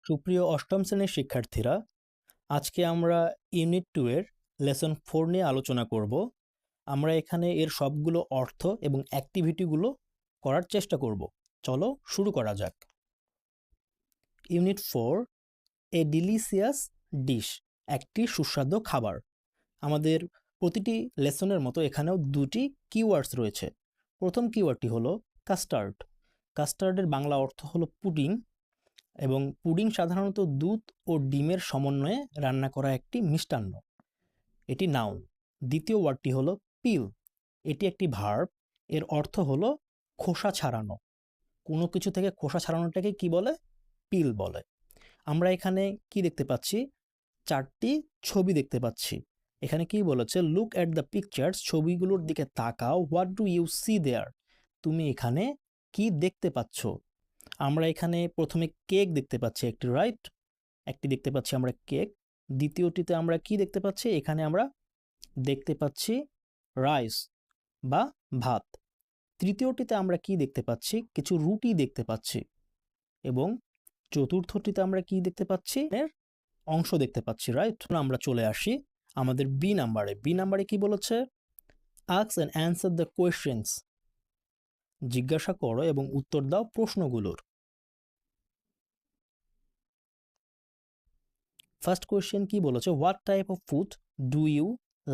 সুপ্রিয় অষ্টম শ্রেণীর শিক্ষার্থীরা, আজকে আমরা ইউনিট 2 এর লেসন 4 নিয়ে আলোচনা করব। আমরা এখানে এর সবগুলো অর্থ এবং অ্যাক্টিভিটিগুলো করার চেষ্টা করব। চলো শুরু করা যাক। ইউনিট 4, এ ডিলিশিয়াস ডিশ, একটি সুস্বাদু খাবার। আমাদের প্রতিটি লেসনের মতো এখানেও দুটি কিওয়ার্ডস রয়েছে। প্রথম কিওয়ার্ডটি হলো কাস্টার্ড। কাস্টার্ডের বাংলা অর্থ হলো পুডিং, এবং পুডিং সাধারণত দুধ ও ডিমের সমন্বয়ে রান্না করা একটি মিষ্টান্ন। এটি নাউন। দ্বিতীয় ওয়ার্ডটি হলো পিল। এটি একটি ভার্ব। এর অর্থ হলো খোসা ছাড়ানো। কোনো কিছু থেকে খোসা ছাড়ানোটাকে কি বলে? পিল বলে। আমরা এখানে কি দেখতে পাচ্ছি? চারটি ছবি দেখতে পাচ্ছি। এখানে কি বলেছে? লুক অ্যাট দ্য পিকচার্স, ছবিগুলোর দিকে তাকাও। হোয়াট ডু ইউ সি দেয়ার, তুমি এখানে কি দেখতে পাচ্ছ? আমরা এখানে প্রথমে কেক দেখতে পাচ্ছি একটি, রাইট? একটি দেখতে পাচ্ছি আমরা কেক। দ্বিতীয়টিতে আমরা কি দেখতে পাচ্ছি? এখানে আমরা দেখতে পাচ্ছি রাইস বা ভাত। তৃতীয়টিতে আমরা কি দেখতে পাচ্ছি? কিছু রুটি দেখতে পাচ্ছি। এবং চতুর্থটিতে আমরা কি দেখতে পাচ্ছি? এর অংশ দেখতে পাচ্ছি, রাইট? আমরা চলে আসি আমাদের বি নাম্বারে। বি নাম্বারে কি বলেছে? Ask and answer the questions, জিজ্ঞাসা করো এবং উত্তর দাও প্রশ্নগুলোর। ফার্স্ট কোয়েশ্চেন কি বলেছে? What type of food do you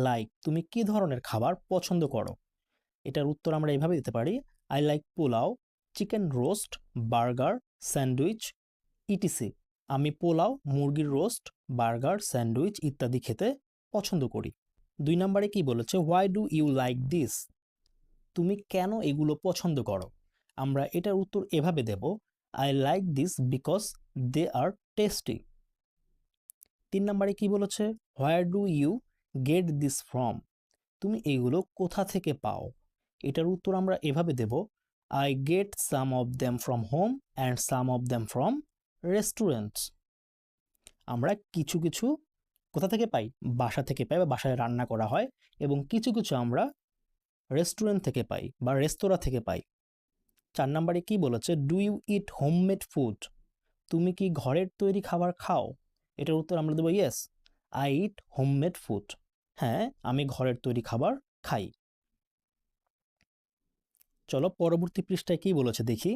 like, তুমি কি ধরনের খাবার পছন্দ করো? এটার উত্তর আমরা এভাবে দিতে পারি, I like pulao, chicken roast, burger, sandwich, etc. আমি পোলাও, মুরগির রোস্ট, বার্গার, স্যান্ডউইচ ইত্যাদি খেতে পছন্দ করি। দুই নম্বরে কি বলেছে? Why do you like this, তুমি কেন এগুলো পছন্দ করো? আমরা এটার উত্তর এভাবে দেব, I like this because they are tasty. তিন নম্বরে কি বলেছে? Where do you get this from, তুমি এগুলো কোথা থেকে পাও? এটার উত্তর আমরা এভাবে দেব, I get some of them from home and some of them from restaurants. আমরা কিছু কিছু কোথা থেকে পাই? বাসা থেকে পাই বা বাসায় রান্না করা হয়, এবং কিছু কিছু আমরা রেস্টুরেন্ট থেকে পাই বা রেস্তোরাঁ থেকে পাই। চার নম্বরে কি বলেছে? Do you eat homemade food, তুমি কি ঘরের তৈরি খাবার খাও? এটার উত্তর আমরা দেবো yes, I eat homemade food, হ্যাঁ আমি ঘরের তৈরি খাবার খাই। চলো পরবর্তী পৃষ্ঠায় কি বলেছে দেখি।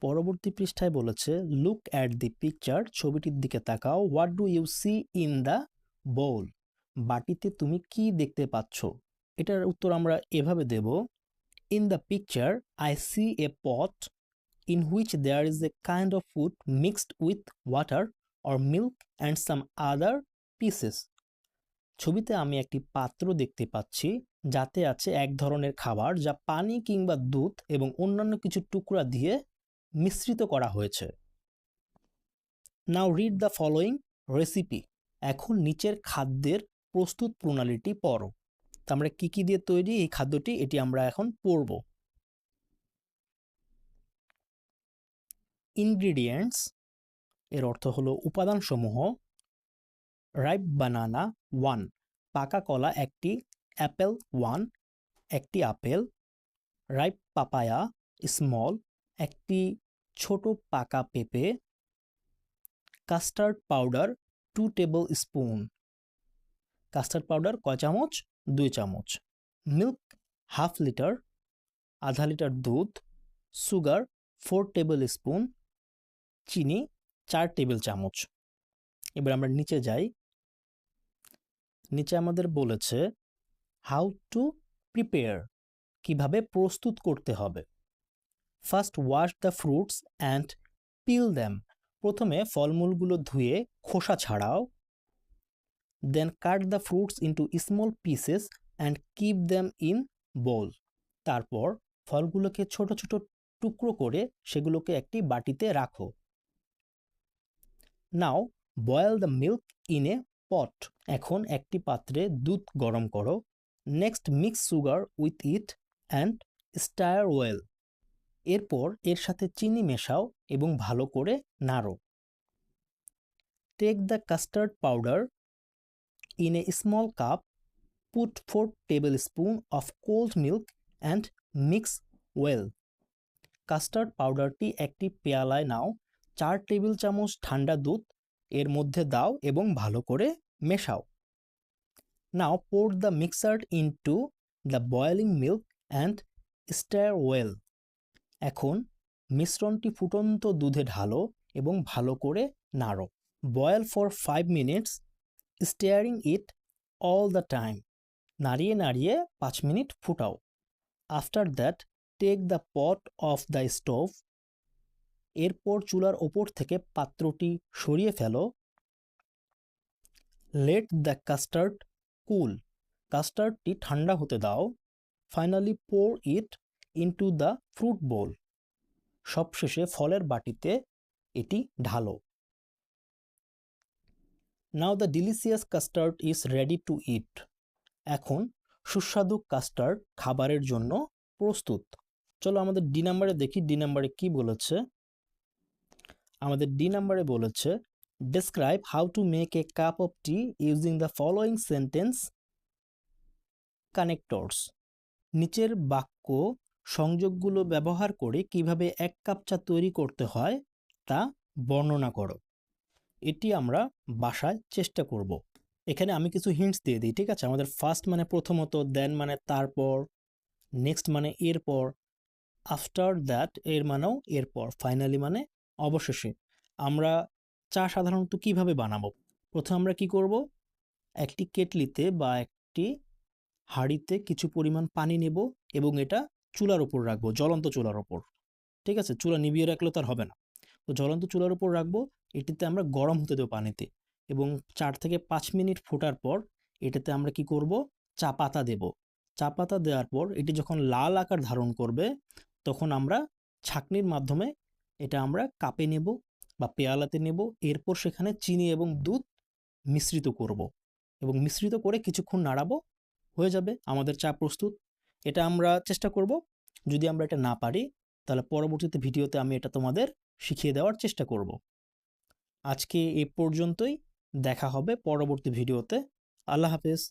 পরবর্তী পৃষ্ঠায় বলেছে লুক অ্যাট দি পিকচার, ছবিটির দিকে তাকাও। What do you see in the bowl, বাটিতে তুমি কি দেখতে পাচ্ছ? এটার উত্তর আমরা এভাবে দেব, in the picture I see a pot in which there is a kind of food mixed with water or milk and some other pieces. ছবিতে আমি একটি পাত্র দেখতে পাচ্ছি যাতে আছে এক ধরনের খাবার যা পানি কিংবা দুধ এবং অন্যান্য কিছু টুকরা দিয়ে মিশ্রিত করা হয়েছে। Now read the following recipe, এখন নিচের খাদ্যের প্রস্তুত প্রণালীটি পড়ো। তো আমরা কি কি দিয়ে তৈরি এই খাদ্যটি, এটি আমরা এখন পড়ব। ইনগ্রিডিয়েন্টস এর অর্থ হলো উপাদানসমূহ। রাইপ বানানা 1, পাকা কলা একটি, অ্যাপেল 1, একটি আপেল। রাইপ পাপায়া স্মল, একটি ছোট পাকা পেঁপে। Custard powder 2 table spoon, custard powder কয় চামচ? 2 চামচ। মিল্ক হাফ লিটার, আধা লিটার দুধ। সুগার 4 টেবিল স্পুন, চিনি 4 টেবিল চামচ। এবার আমরা নিচে যাই। নিচে আমাদের বলেছে হাউ টু প্রিপেয়ার, কিভাবে প্রস্তুত করতে হবে। First wash the fruits and peel them, প্রথমে ফলমূলগুলো ধুয়ে খোসা ছাড়াও। Then cut the fruits into small pieces and keep them in bowl, তারপর ফলগুলোকে ছোট ছোট টুকরো করে সেগুলোকে একটি বাটিতে রাখো। Now boil the milk in a pot, এখন একটি পাত্রে দুধ গরম করো। Next mix sugar with it and stir well, এরপর এর সাথে চিনি মেশাও এবং ভালো করে নাড়ো। Take the custard powder in a small cup, put 4 tablespoon of cold milk and mix well, custard পাউডারটি একটি পেয়ালায় নাও, 4 টেবিল চামচ ঠান্ডা দুধ এর মধ্যে দাও এবং ভালো করে মেশাও। নাও pour the mixture into the boiling milk and stir well. এখন মিশ্রণটি ফুটন্ত দুধে ঢালো এবং ভালো করে নাড়ো। Boil for 5 minutes stirring it all the time. নাড়িয়ে নাড়িয়ে 5 মিনিট ফুটাও। After that take the pot off the stove. এরপর চুলার ওপর থেকে পাত্রটি সরিয়ে ফেলো। Let the custard cool. কাস্টার্ডটি ঠান্ডা হতে দাও। Finally pour it into the fruit bowl. সবশেষে ফলের বাটিতে এটি ঢালো। Now the delicious custard is ready to eat. এখন সুস্বাদু কাস্টার্ড খাবারের জন্য প্রস্তুত। চলো আমাদের ডি নাম্বারে দেখি ডি নাম্বারে কি বলেছে। আমাদের ডি নাম্বারে বলেছে describe how to make a cup of T using the following sentence connectors. নিচের বাক্য সংযোগগুলো ব্যবহার করে কিভাবে এক কাপ চা তৈরি করতে হয় তা বর্ণনা করো। এটি আমরা বাসায় চেষ্টা করব। এখানে আমি কিছু হিন্টস দিয়ে দিই, ঠিক আছে? আমাদের ফার্স্ট মানে প্রথমত, দেন মানে তারপর, নেক্সট মানে এরপর, আফটার দ্যাট এর মানেও এরপর, ফাইনালি মানে অবশেষে। আমরা চা সাধারণত কিভাবে বানাবো? প্রথমে আমরা কি করব, একটি কেটলিতে বা একটি হাঁড়িতে কিছু পরিমাণ পানি নেব এবং এটা চুলার উপর রাখবো, জ্বলন্ত চুলার উপর, ঠিক আছে? চুলা নিভিয়ে রাখলে তো আর হবে না। তো জ্বলন্ত চুলার উপর রাখবো, এটিতে আমরা গরম হতে দেবো পানিতে, এবং 4 থেকে 5 মিনিট ফোটার পর এটাতে আমরা কি করব, চা পাতা দেব। চা পাতা দেওয়ার পর এটি যখন লাল আকার ধারণ করবে তখন আমরা ছাঁকনির মাধ্যমে এটা আমরা কাপে নেব বা পেয়ালাতে নেব। এরপর সেখানে চিনি এবং দুধ মিশ্রিত করব এবং মিশ্রিত করে কিছুক্ষণ নাড়াবো, হয়ে যাবে আমাদের চা প্রস্তুত। এটা আমরা চেষ্টা করব। যদি আমরা এটা না পারি তাহলে পরবর্তীতে ভিডিওতে আমি এটা তোমাদের শিখিয়ে দেওয়ার চেষ্টা করব। আজকে এ পর্যন্তই, দেখা হবে পরবর্তী ভিডিওতে। আল্লাহ হাফেজ।